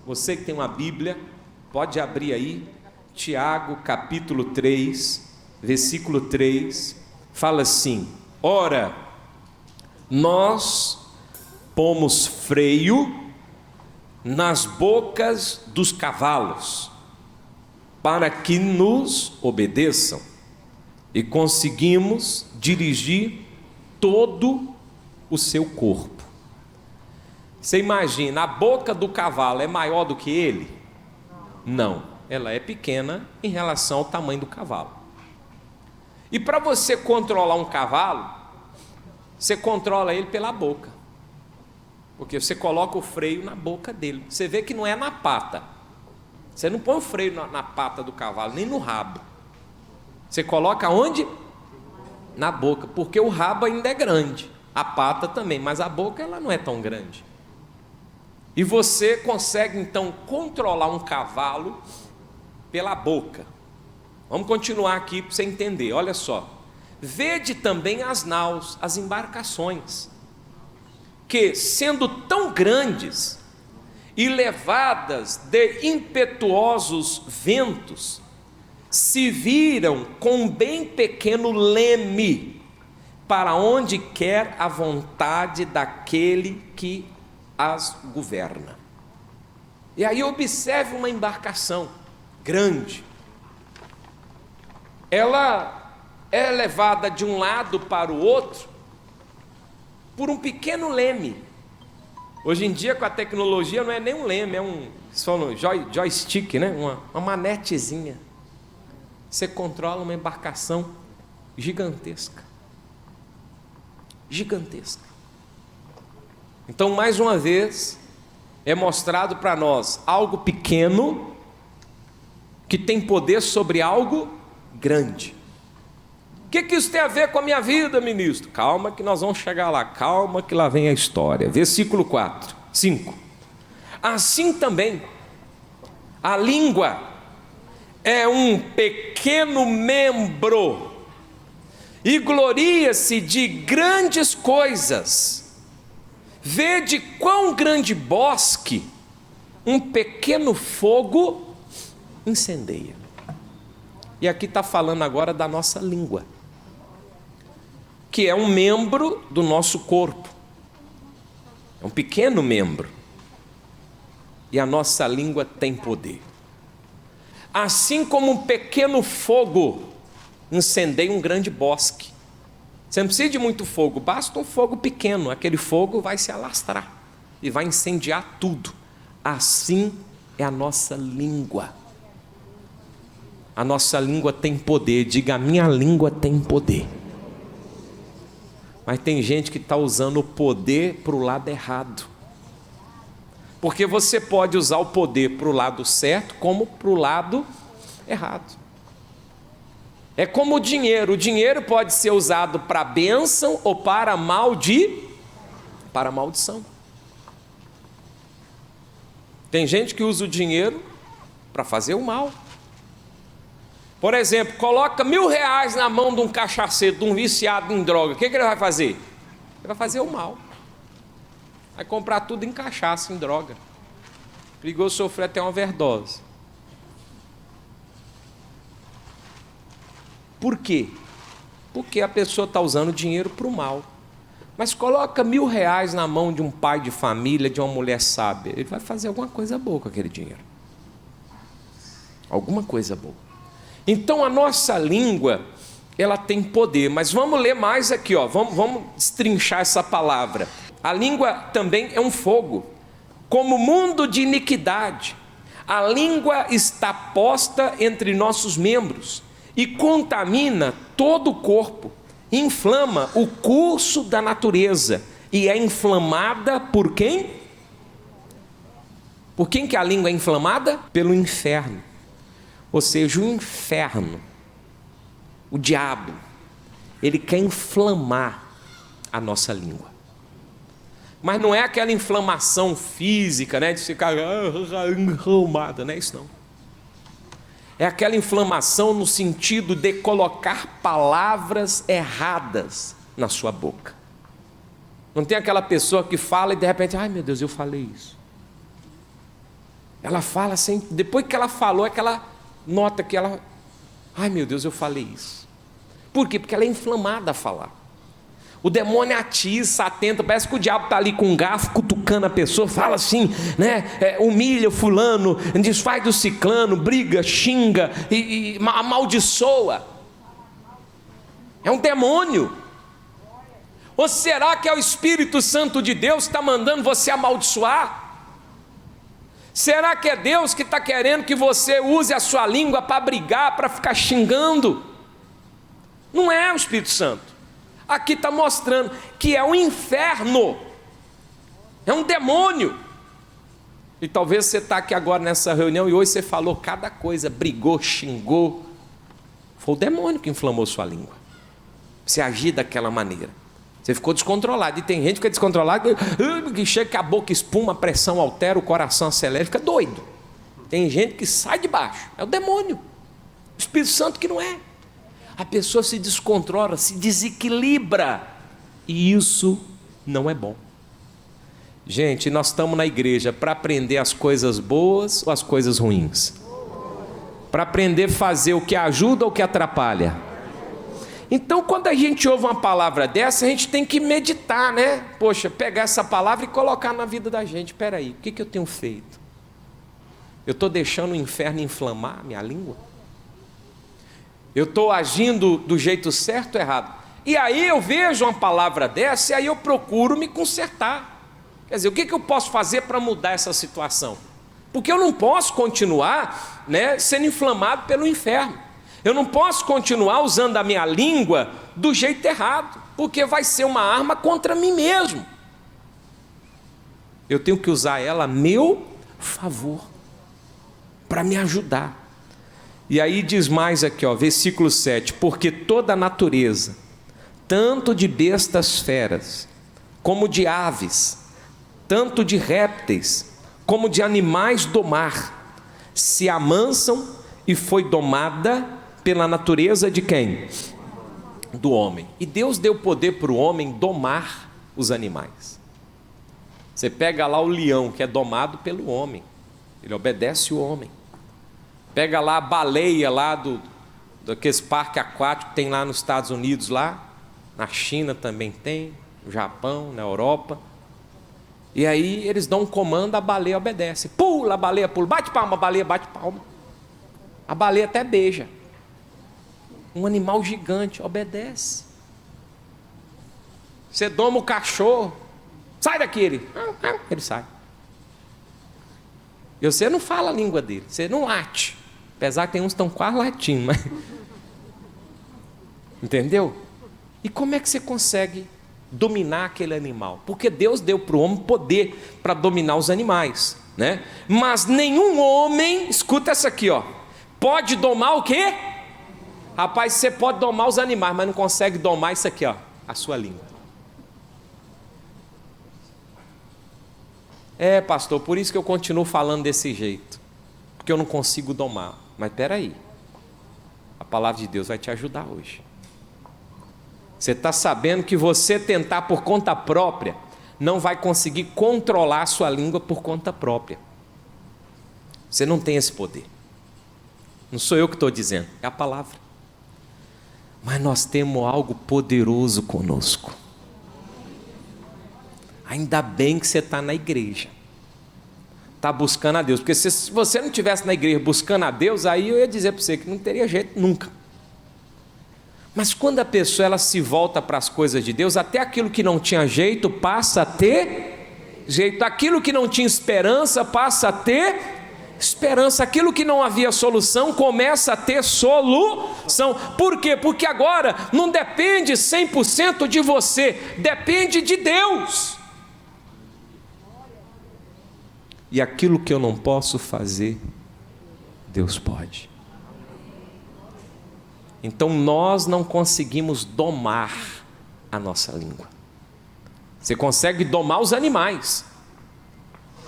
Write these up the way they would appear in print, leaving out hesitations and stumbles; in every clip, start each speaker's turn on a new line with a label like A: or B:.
A: Você que tem uma Bíblia, pode abrir aí, Tiago capítulo 3, versículo 3, fala assim: ora, nós pomos freio nas bocas dos cavalos, para que nos obedeçam, e conseguimos dirigir todo o seu corpo. Você imagina, a boca do cavalo é maior do que ele? Não, ela é pequena em relação ao tamanho do cavalo. E para você controlar um cavalo, você controla ele pela boca, porque você coloca o freio na boca dele. Você vê que não é na pata. Você não põe o freio na pata do cavalo, nem no rabo. Você coloca onde? Na boca, porque o rabo ainda é grande, a pata também, mas a boca ela não é tão grande. E você consegue então controlar um cavalo pela boca. Vamos continuar aqui para você entender, olha só. Vede também as naus, as embarcações, que sendo tão grandes e levadas de impetuosos ventos, se viram com um bem pequeno leme, para onde quer a vontade daquele que as governa. E aí observe uma embarcação grande. Ela é levada de um lado para o outro por um pequeno leme. Hoje em dia, com a tecnologia, não é nem um leme, é um joystick, né? Uma manetezinha. Você controla uma embarcação gigantesca. Gigantesca. Então, mais uma vez, é mostrado para nós algo pequeno que tem poder sobre algo grande. O que isso tem a ver com a minha vida, ministro? Calma que nós vamos chegar lá, calma que lá vem a história. Versículo 5. Assim também, a língua é um pequeno membro e gloria-se de grandes coisas. Vede quão grande bosque um pequeno fogo incendeia. E aqui está falando agora da nossa língua, que é um membro do nosso corpo, é um pequeno membro, e a nossa língua tem poder. Assim como um pequeno fogo incendeia um grande bosque. Você não precisa de muito fogo, basta um fogo pequeno, aquele fogo vai se alastrar e vai incendiar tudo. Assim é a nossa língua. A nossa língua tem poder, diga: a minha língua tem poder. Mas tem gente que está usando o poder para o lado errado. Porque você pode usar o poder para o lado certo, como para o lado errado. É como o dinheiro pode ser usado para bênção ou para maldição. Tem gente que usa o dinheiro para fazer o mal. Por exemplo, coloca R$1.000 na mão de um cachaceiro, de um viciado em droga, o que ele vai fazer? Ele vai fazer o mal. Vai comprar tudo em cachaça, em droga. Perigoso sofrer até uma overdose. Por quê? Porque a pessoa está usando o dinheiro para o mal. Mas coloca R$1.000 na mão de um pai de família, de uma mulher sábia, ele vai fazer alguma coisa boa com aquele dinheiro. Alguma coisa boa. Então a nossa língua, ela tem poder. Mas vamos ler mais aqui, ó. Vamos destrinchar essa palavra. A língua também é um fogo, como mundo de iniquidade. A língua está posta entre nossos membros e contamina todo o corpo, inflama o curso da natureza e é inflamada por quem? Por quem que a língua é inflamada? Pelo inferno. Ou seja, o inferno, o diabo, ele quer inflamar a nossa língua. Mas não é aquela inflamação física, né, de ficar enrolada, não é isso não. É aquela inflamação no sentido de colocar palavras erradas na sua boca. Não tem aquela pessoa que fala e de repente, ai meu Deus, eu falei isso. Ela fala assim, depois que ela falou, é que ela nota que ela... Ai meu Deus, eu falei isso. Por quê? Porque ela é inflamada a falar. O demônio atiça, atenta, parece que o diabo está ali com um garfo, cutucando a pessoa, fala assim, né? Humilha o fulano, desfaz do ciclano, briga, xinga e amaldiçoa. É um demônio. Ou será que é o Espírito Santo de Deus que está mandando você amaldiçoar? Será que é Deus que está querendo que você use a sua língua para brigar, para ficar xingando? Não é o Espírito Santo. Aqui está mostrando que é um inferno, é um demônio. E talvez você está aqui agora nessa reunião e hoje você falou cada coisa, brigou, xingou. Foi o demônio que inflamou sua língua. Você agir daquela maneira. Você ficou descontrolado. E tem gente que fica descontrolado, que chega que a boca espuma, a pressão altera, o coração acelera, fica doido. Tem gente que sai de baixo. É o demônio. O Espírito Santo que não é. A pessoa se descontrola, se desequilibra. E isso não é bom. Gente, nós estamos na igreja para aprender as coisas boas ou as coisas ruins? Para aprender a fazer o que ajuda ou o que atrapalha? Então, quando a gente ouve uma palavra dessa, a gente tem que meditar, né? Poxa, pegar essa palavra e colocar na vida da gente. Espera aí, o que eu tenho feito? Eu estou deixando o inferno inflamar a minha língua? Eu estou agindo do jeito certo ou errado? E aí eu vejo uma palavra dessa e aí eu procuro me consertar. Quer dizer, o que eu posso fazer para mudar essa situação? Porque eu não posso continuar, né, sendo inflamado pelo inferno. Eu não posso continuar usando a minha língua do jeito errado, porque vai ser uma arma contra mim mesmo. Eu tenho que usar ela a meu favor, para me ajudar. E aí diz mais aqui, ó, versículo 7, porque toda a natureza, tanto de bestas feras, como de aves, tanto de répteis, como de animais do mar, se amansam e foi domada pela natureza de quem? Do homem. E Deus deu poder para o homem domar os animais. Você pega lá o leão, que é domado pelo homem, ele obedece o homem. Pega lá a baleia lá daqueles parques aquáticos que tem lá nos Estados Unidos, lá na China também tem, no Japão, na Europa. E aí eles dão um comando, a baleia obedece. Pula, a baleia pula, bate palma, a baleia bate palma. A baleia até beija. Um animal gigante obedece. Você doma o cachorro, sai daqui, ele sai. E você não fala a língua dele, você não late. Apesar que tem uns que estão quase latindo, mas... Entendeu? E como é que você consegue dominar aquele animal? Porque Deus deu para o homem poder para dominar os animais, né? Mas nenhum homem, escuta essa aqui, ó, pode domar o quê? Rapaz, você pode domar os animais, mas não consegue domar isso aqui, ó, a sua língua. É, pastor, por isso que eu continuo falando desse jeito, porque eu não consigo domar. Mas espera aí, a palavra de Deus vai te ajudar hoje. Você está sabendo que você tentar por conta própria não vai conseguir controlar a sua língua por conta própria. Você não tem esse poder. Não sou eu que estou dizendo, é a palavra. Mas nós temos algo poderoso conosco. Ainda bem que você está na igreja, está buscando a Deus, porque se você não estivesse na igreja buscando a Deus, aí eu ia dizer para você que não teria jeito nunca. Mas quando a pessoa ela se volta para as coisas de Deus, até aquilo que não tinha jeito passa a ter jeito, aquilo que não tinha esperança passa a ter esperança, aquilo que não havia solução começa a ter solução. Por quê? Porque agora não depende 100% de você, depende de Deus. E aquilo que eu não posso fazer, Deus pode. Então nós não conseguimos domar a nossa língua. Você consegue domar os animais.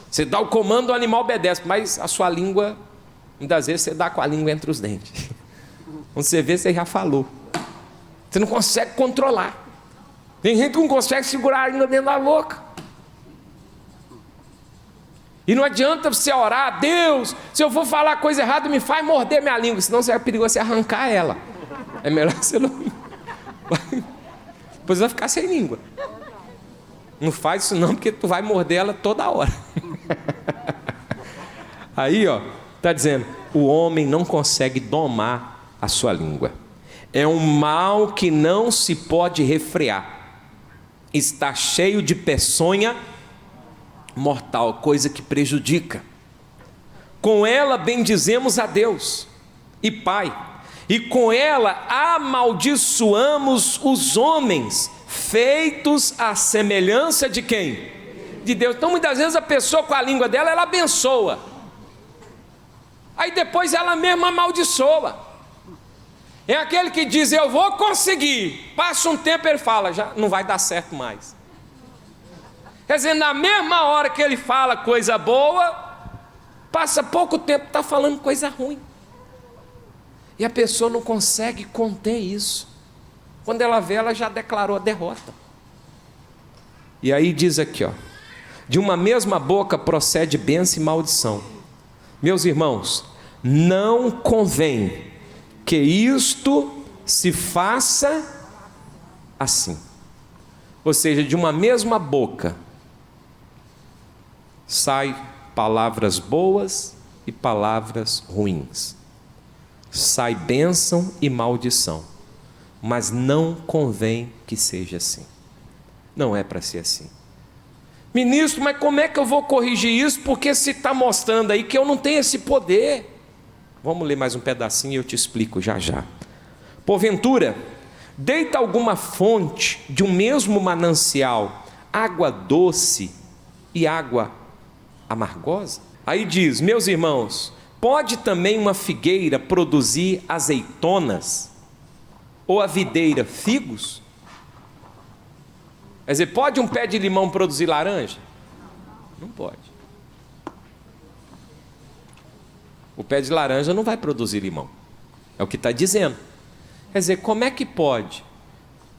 A: Você dá o comando, o animal obedece, mas a sua língua, muitas vezes você dá com a língua entre os dentes. Quando você vê, você já falou. Você não consegue controlar. Tem gente que não consegue segurar a língua dentro da boca. E não adianta você orar: Deus, se eu for falar coisa errada, me faz morder minha língua, senão é perigoso você arrancar ela. É melhor você não... Depois vai ficar sem língua. Não faz isso não, porque tu vai morder ela toda hora. Aí, ó, está dizendo, o homem não consegue domar a sua língua. É um mal que não se pode refrear. Está cheio de peçonha mortal, coisa que prejudica. Com ela bendizemos a Deus e Pai, e com ela amaldiçoamos os homens, feitos à semelhança de quem? De Deus. Então muitas vezes a pessoa com a língua dela, ela abençoa, aí depois ela mesma amaldiçoa. É aquele que diz: eu vou conseguir, passa um tempo ele fala: já não vai dar certo mais. Quer dizer, na mesma hora que ele fala coisa boa, passa pouco tempo, está falando coisa ruim. E a pessoa não consegue conter isso. Quando ela vê, ela já declarou a derrota. E aí diz aqui, ó: de uma mesma boca procede bênção e maldição. Meus irmãos, não convém que isto se faça assim. Ou seja, de uma mesma boca sai palavras boas e palavras ruins. Sai bênção e maldição. Mas não convém que seja assim. Não é para ser assim. Ministro, mas como é que eu vou corrigir isso? Porque se está mostrando aí que eu não tenho esse poder. Vamos ler mais um pedacinho e eu te explico já já. Porventura, deita alguma fonte de um mesmo manancial água doce e água amargosa? Aí diz: meus irmãos, pode também uma figueira produzir azeitonas? Ou a videira figos? Quer dizer, pode um pé de limão produzir laranja? Não pode. O pé de laranja não vai produzir limão. É o que está dizendo. Quer dizer, como é que pode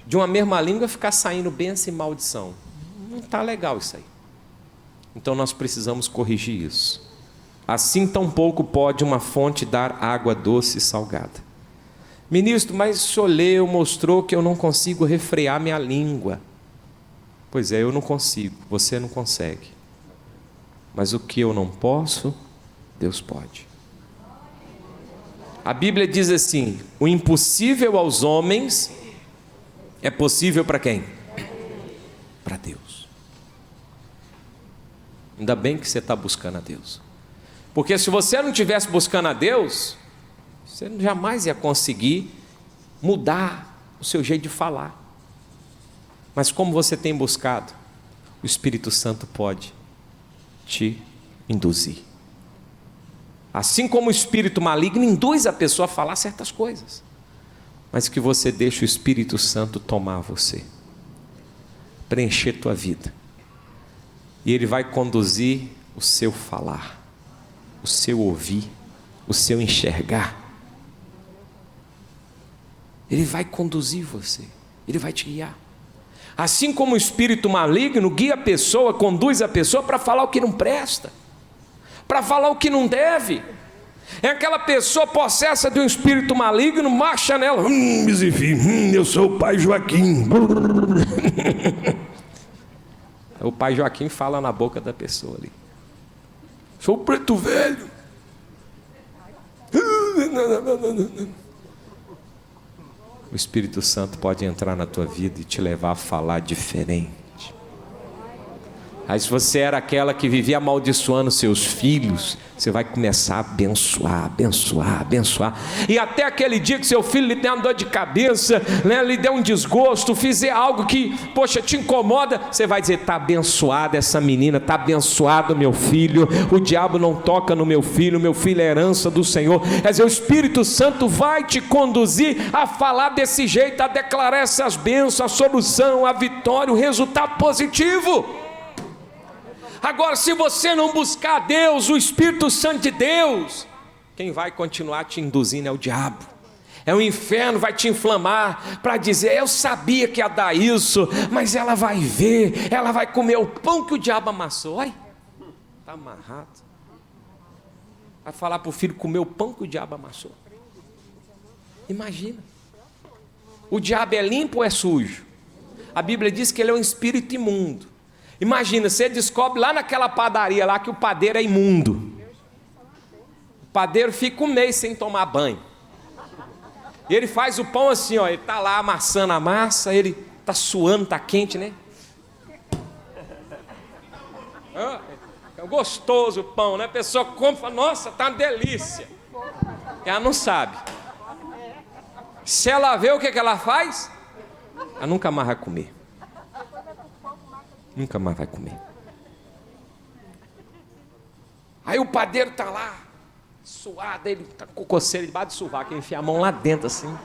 A: de uma mesma língua ficar saindo bênção e maldição? Não está legal isso aí. Então nós precisamos corrigir isso. Assim tampouco pode uma fonte dar água doce e salgada. Ministro, mas o senhor leu, mostrou que eu não consigo refrear minha língua. Pois é, eu não consigo, você não consegue. Mas o que eu não posso, Deus pode. A Bíblia diz assim: o impossível aos homens é possível para quem? Para Deus. Ainda bem que você está buscando a Deus. Porque se você não estivesse buscando a Deus, você jamais ia conseguir mudar o seu jeito de falar. Mas como você tem buscado, o Espírito Santo pode te induzir. Assim como o espírito maligno induz a pessoa a falar certas coisas, mas que você deixe o Espírito Santo tomar você, preencher tua vida, e ele vai conduzir o seu falar, o seu ouvir, o seu enxergar. Ele vai conduzir você, ele vai te guiar. Assim como o espírito maligno guia a pessoa, conduz a pessoa para falar o que não presta, para falar o que não deve. É aquela pessoa possessa de um espírito maligno, marcha nela: eu sou o pai Joaquim. O pai Joaquim fala na boca da pessoa ali: sou o preto velho. O Espírito Santo pode entrar na tua vida e te levar a falar diferente. Aí se você era aquela que vivia amaldiçoando seus filhos, você vai começar a abençoar, abençoar, abençoar. E até aquele dia que seu filho lhe der uma dor de cabeça, né, lhe der um desgosto, fizer algo que, poxa, te incomoda, você vai dizer: está abençoada essa menina, está abençoado meu filho, o diabo não toca no meu filho é herança do Senhor. Quer dizer, o Espírito Santo vai te conduzir a falar desse jeito, a declarar essas bênçãos, a solução, a vitória, o resultado positivo. Agora, se você não buscar a Deus, o Espírito Santo de Deus, quem vai continuar te induzindo é o diabo. É o inferno, vai te inflamar para dizer: eu sabia que ia dar isso, mas ela vai ver, ela vai comer o pão que o diabo amassou. Olha, está amarrado. Vai falar para o filho comer o pão que o diabo amassou. Imagina. O diabo é limpo ou é sujo? A Bíblia diz que ele é um espírito imundo. Imagina, você descobre lá naquela padaria lá que o padeiro é imundo. O padeiro fica um mês sem tomar banho. E ele faz o pão assim, ó, ele está lá amassando a massa, ele está suando, está quente, né? É gostoso o pão, né? A pessoa come e fala, nossa, está uma delícia. Ela não sabe. Se ela vê o que ela faz, ela nunca mais vai comer. Nunca mais vai comer. Aí o padeiro está lá, suado, ele está com coceira debaixo do sovaco, ele enfia a mão lá dentro assim.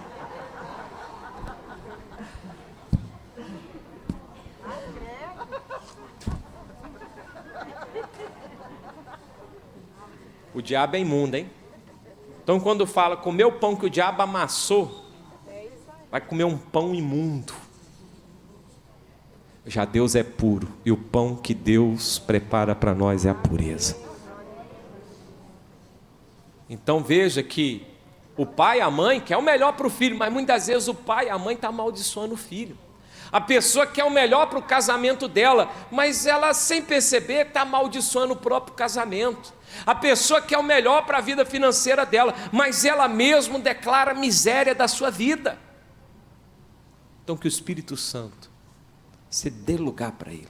A: O diabo é imundo, hein? Então quando fala comer o pão que o diabo amassou, vai comer um pão imundo. Já Deus é puro, e o pão que Deus prepara para nós é a pureza. Então veja que o pai e a mãe quer o melhor para o filho, mas muitas vezes o pai e a mãe estão amaldiçoando o filho. A pessoa quer o melhor para o casamento dela, mas ela sem perceber está amaldiçoando o próprio casamento. A pessoa quer o melhor para a vida financeira dela, mas ela mesma declara a miséria da sua vida. Então que o Espírito Santo, você dê lugar para Ele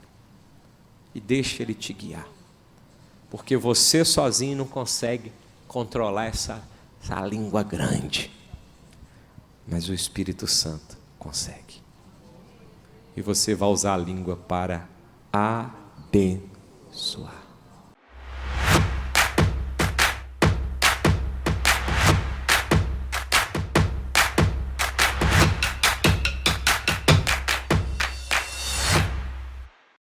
A: e deixe Ele te guiar, porque você sozinho não consegue controlar essa língua grande, mas o Espírito Santo consegue. E você vai usar a língua para abençoar.